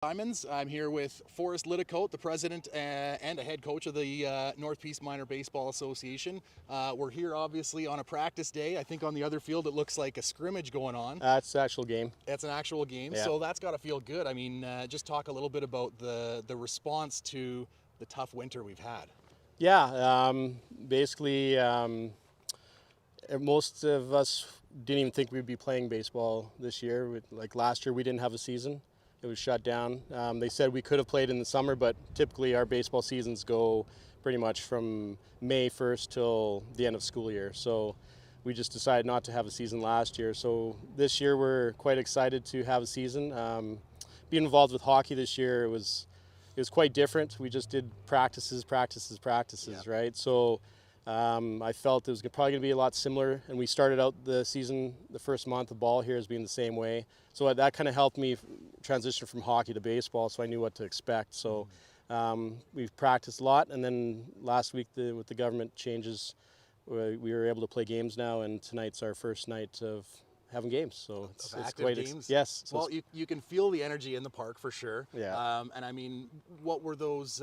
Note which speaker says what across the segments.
Speaker 1: Diamonds. I'm here with Forrest Lidicote, the president and a head coach of the North Peace Minor Baseball Association. We're here obviously on a practice day. I think on the other field it looks like a scrimmage going on.
Speaker 2: It's an actual game.
Speaker 1: It's an actual game,
Speaker 2: Yeah.
Speaker 1: so that's got to feel good. I mean, just talk a little bit about the response to the tough winter we've had.
Speaker 2: Yeah, basically most of us didn't even think we'd be playing baseball this year. Like last year we didn't have a season. It was shut down. They said we could have played in the summer, but typically our baseball seasons go pretty much from May 1st till the end of school year. So we just decided not to have a season last year. So this year we're quite excited to have a season. Being involved with hockey this year, it was quite different. We just did practices, yeah. Right? So I felt it was probably going to be a lot similar, and we started out the season, the first month of ball here as being the same way. So that kind of helped me transition from hockey to baseball, so I knew what to expect. So we've practiced a lot, and then last week with the government changes, we were able to play games now, and tonight's our first night of having games, so it's
Speaker 1: quite games.
Speaker 2: Yes.
Speaker 1: So well, you can feel the energy in the park for sure.
Speaker 2: Yeah.
Speaker 1: And I mean, what were those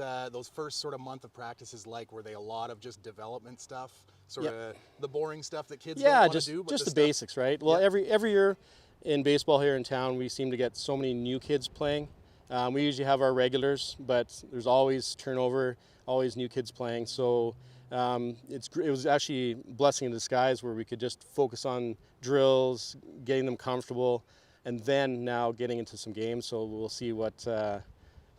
Speaker 1: first sort of month of practices like? Were they a lot of just development stuff, sort of the boring stuff that kids don't want to do?
Speaker 2: Yeah, just the basics, right? Well, every year in baseball here in town, we seem to get so many new kids playing. We usually have our regulars, but there's always turnover, always new kids playing. So it was actually a blessing in disguise where we could just focus on drills, getting them comfortable, and then now getting into some games. So we'll see what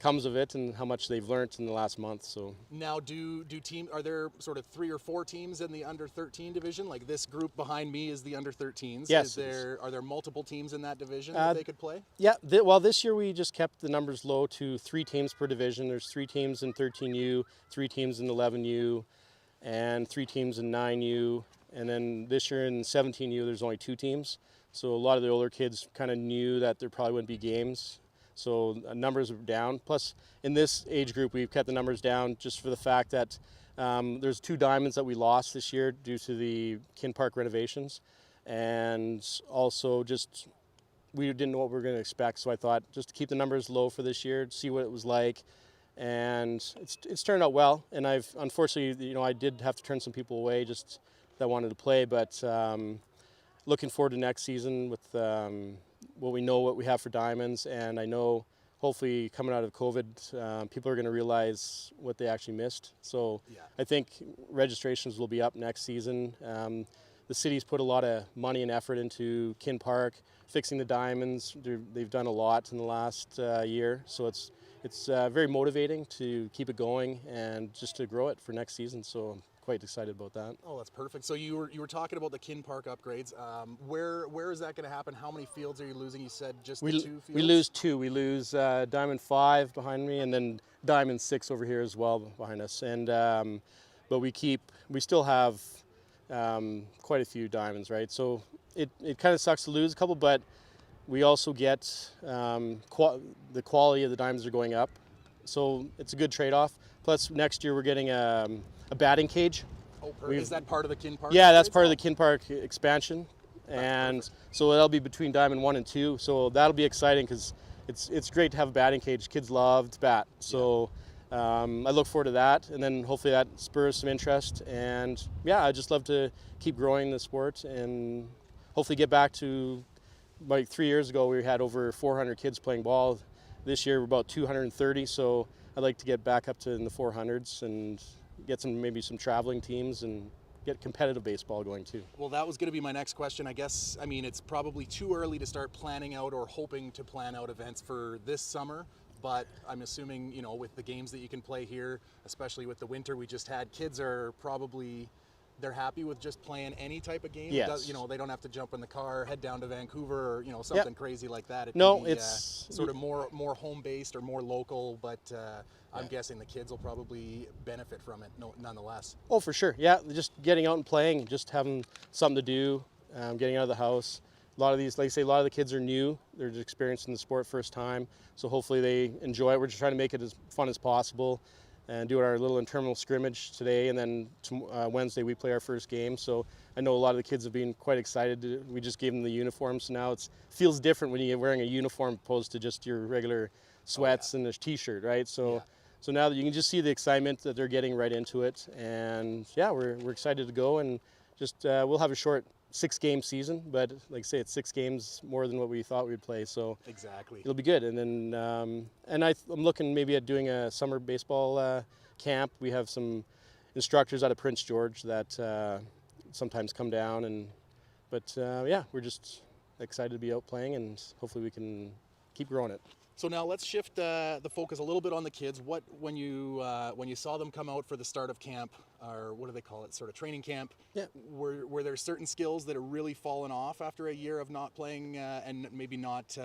Speaker 2: comes of it and how much they've learned in the last month. So
Speaker 1: now, are there sort of 3 or 4 teams in the under 13 division? Like this group behind me is the under 13s.
Speaker 2: Yes.
Speaker 1: Are there multiple teams in that division that they could play?
Speaker 2: Yeah. Well, this year we just kept the numbers low to 3 teams per division. There's 3 teams in 13U, 3 teams in 11U, and 3 teams in 9U. And then this year in 17U, there's only 2 teams. So a lot of the older kids kind of knew that there probably wouldn't be games. So numbers are down. Plus, in this age group, we've kept the numbers down just for the fact that there's 2 diamonds that we lost this year due to the Kin Park renovations. And also just we didn't know what we were going to expect. So I thought just to keep the numbers low for this year, see what it was like. And it's turned out well. And unfortunately, I did have to turn some people away just that wanted to play. But looking forward to next season with what we have for diamonds, and I know hopefully coming out of COVID, people are going to realize what they actually missed. So I think registrations will be up next season. The city's put a lot of money and effort into Kin Park, fixing the diamonds. They've done a lot in the last year, so it's very motivating to keep it going and just to grow it for next season. So I'm quite excited about that.
Speaker 1: Oh, that's perfect. So you were talking about the Kin Park upgrades. Where is that going to happen? How many fields are you losing? You said just the 2 fields?
Speaker 2: We lose 2. We lose Diamond 5 behind me, and then Diamond 6 over here as well behind us. And but we still have quite a few diamonds, right? So it kind of sucks to lose a couple, but we also get the quality of the diamonds are going up. So it's a good trade-off. Plus next year we're getting a batting cage.
Speaker 1: Oh, is that part of the Kin Park?
Speaker 2: Yeah, that's part of the Kin Park expansion. And so that'll be between Diamond 1 and 2. So that'll be exciting because it's great to have a batting cage. Kids love to bat. So I look forward to that. And then hopefully that spurs some interest. And yeah, I just love to keep growing the sport and hopefully get back to, like 3 years ago, we had over 400 kids playing ball. This year we're about 230. So I'd like to get back up to in the 400s and get maybe some traveling teams and get competitive baseball going too.
Speaker 1: Well, that was going to be my next question. I guess, I mean, it's probably too early to start planning out or hoping to plan out events for this summer, but I'm assuming, with the games that you can play here, especially with the winter we just had, kids are probably, they're happy with just playing any type of game.
Speaker 2: Yes.
Speaker 1: They don't have to jump in the car, head down to Vancouver, or something crazy like that.
Speaker 2: It's
Speaker 1: sort of more home-based or more local, but I'm guessing the kids will probably benefit from it nonetheless.
Speaker 2: Oh, for sure. Yeah, just getting out and playing, just having something to do, getting out of the house. A lot of these, like I say, a lot of the kids are new. They're just experiencing the sport first time, so hopefully they enjoy it. We're just trying to make it as fun as possible and do our little internal scrimmage today, and then Wednesday we play our first game. So I know a lot of the kids have been quite excited. We just gave them the uniforms. So now it feels different when you're wearing a uniform opposed to just your regular sweats and a t-shirt, right? So.
Speaker 1: Yeah.
Speaker 2: So now that you can just see the excitement that they're getting right into it, and yeah, we're excited to go, and just we'll have a short 6-game season, but like I say, it's 6 games more than what we thought we'd play, so
Speaker 1: Exactly.
Speaker 2: it'll be good. And then I'm looking maybe at doing a summer baseball camp. We have some instructors out of Prince George that sometimes come down, but yeah, we're just excited to be out playing, and hopefully we can keep growing it.
Speaker 1: So now let's shift the focus a little bit on the kids. What when you saw them come out for the start of camp, or what do they call it, sort of training camp?
Speaker 2: Yeah.
Speaker 1: Were there certain skills that are really fallen off after a year of not playing, and maybe not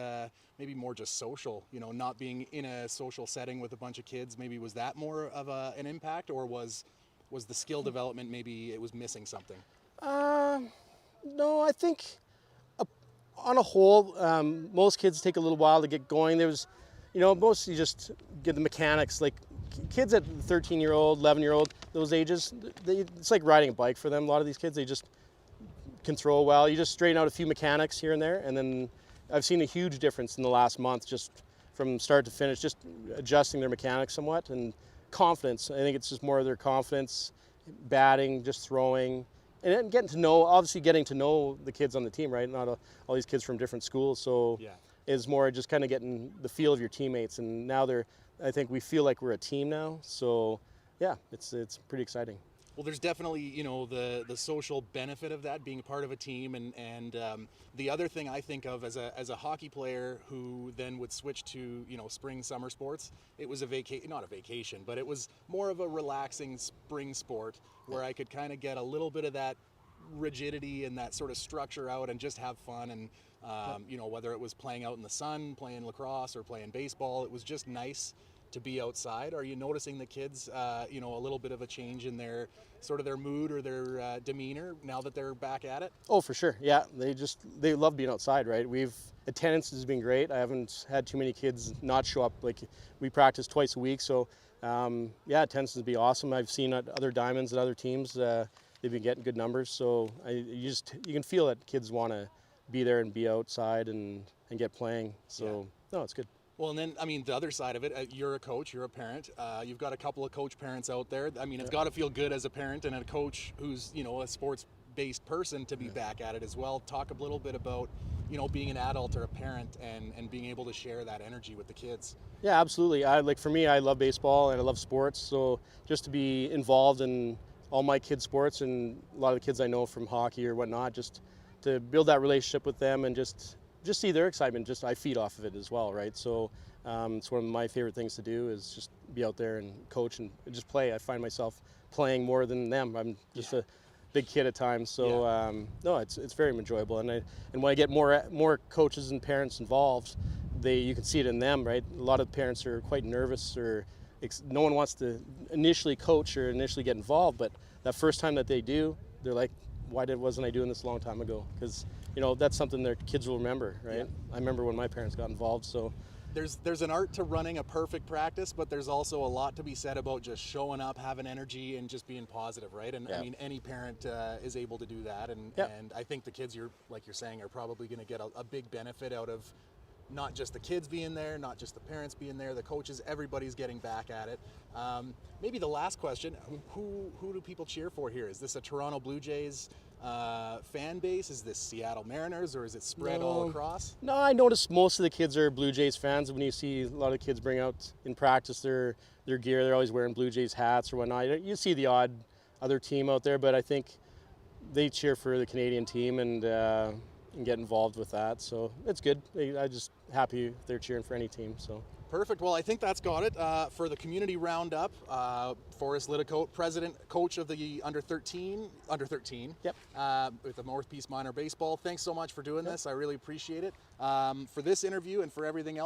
Speaker 1: maybe more just social? You know, not being in a social setting with a bunch of kids. Maybe was that more of an impact, or was the skill development maybe it was missing something?
Speaker 2: No, I think on a whole, most kids take a little while to get going. There was, mostly just get the mechanics. Like kids at 13-year-old, 11-year-old, those ages, it's like riding a bike for them. A lot of these kids, they just can throw well. You just straighten out a few mechanics here and there, and then I've seen a huge difference in the last month, just from start to finish, just adjusting their mechanics somewhat, and confidence. I think it's just more of their confidence, batting, just throwing. And then getting to know the kids on the team, right? Not all these kids from different schools, so
Speaker 1: Yeah.
Speaker 2: it's more just kind of getting the feel of your teammates. And now I think we feel like we're a team now. So yeah, it's pretty exciting.
Speaker 1: Well, there's definitely, the social benefit of that, being a part of a team, and the other thing I think of as a hockey player who then would switch to spring summer sports. It was not a vacation, but it was more of a relaxing spring sport where I could kind of get a little bit of that rigidity and that sort of structure out and just have fun, and whether it was playing out in the sun, playing lacrosse, or playing baseball, it was just nice to be outside. Are you noticing the kids, a little bit of a change in their mood or their demeanor now that they're back at it?
Speaker 2: Oh, for sure. Yeah, they love being outside, right? Attendance has been great. I haven't had too many kids not show up. Like, we practice twice a week, so yeah, attendance has been awesome. I've seen at other diamonds at other teams, they've been getting good numbers. So you can feel that kids want to be there and be outside and get playing. So no, it's good.
Speaker 1: Well, and then, the other side of it, you're a coach, you're a parent. You've got a couple of coach parents out there. It's got to feel good as a parent and a coach who's, a sports-based person to be back at it as well. Talk a little bit about, being an adult or a parent and being able to share that energy with the kids.
Speaker 2: Yeah, absolutely. For me, I love baseball and I love sports. So just to be involved in all my kids' sports, and a lot of the kids I know from hockey or whatnot, just to build that relationship with them and just see their excitement. I feed off of it as well, right? So it's one of my favorite things to do is just be out there and coach and just play. I find myself playing more than them. I'm just a big kid at times, so no, it's very enjoyable. And when I get more coaches and parents involved, you can see it in them, right? A lot of parents are quite nervous, or no one wants to initially coach or initially get involved, but that first time that they do, they're like, why wasn't I doing this a long time ago? Because that's something their kids will remember, right? Yeah. I remember when my parents got involved. So
Speaker 1: there's an art to running a perfect practice, but there's also a lot to be said about just showing up, having energy, and just being positive, right? And any parent is able to do that, and I think the kids, like you're saying, are probably going to get a big benefit out of not just the kids being there, not just the parents being there, the coaches, everybody's getting back at it. Maybe the last question, who do people cheer for here? Is this a Toronto Blue Jays fan base? Is this Seattle Mariners, or is it spread all across?
Speaker 2: No, I notice most of the kids are Blue Jays fans. When you see a lot of kids bring out in practice their gear, they're always wearing Blue Jays hats or whatnot. You see the odd other team out there, but I think they cheer for the Canadian team and get involved with that. So it's good. I'm just happy they're cheering for any team. So.
Speaker 1: Perfect. Well, I think that's got it for the community roundup. Forrest Lidicote, president, coach of the under 13.
Speaker 2: Yep.
Speaker 1: With the North Peace Minor Baseball. Thanks so much for doing this. I really appreciate it. For this interview and for everything else.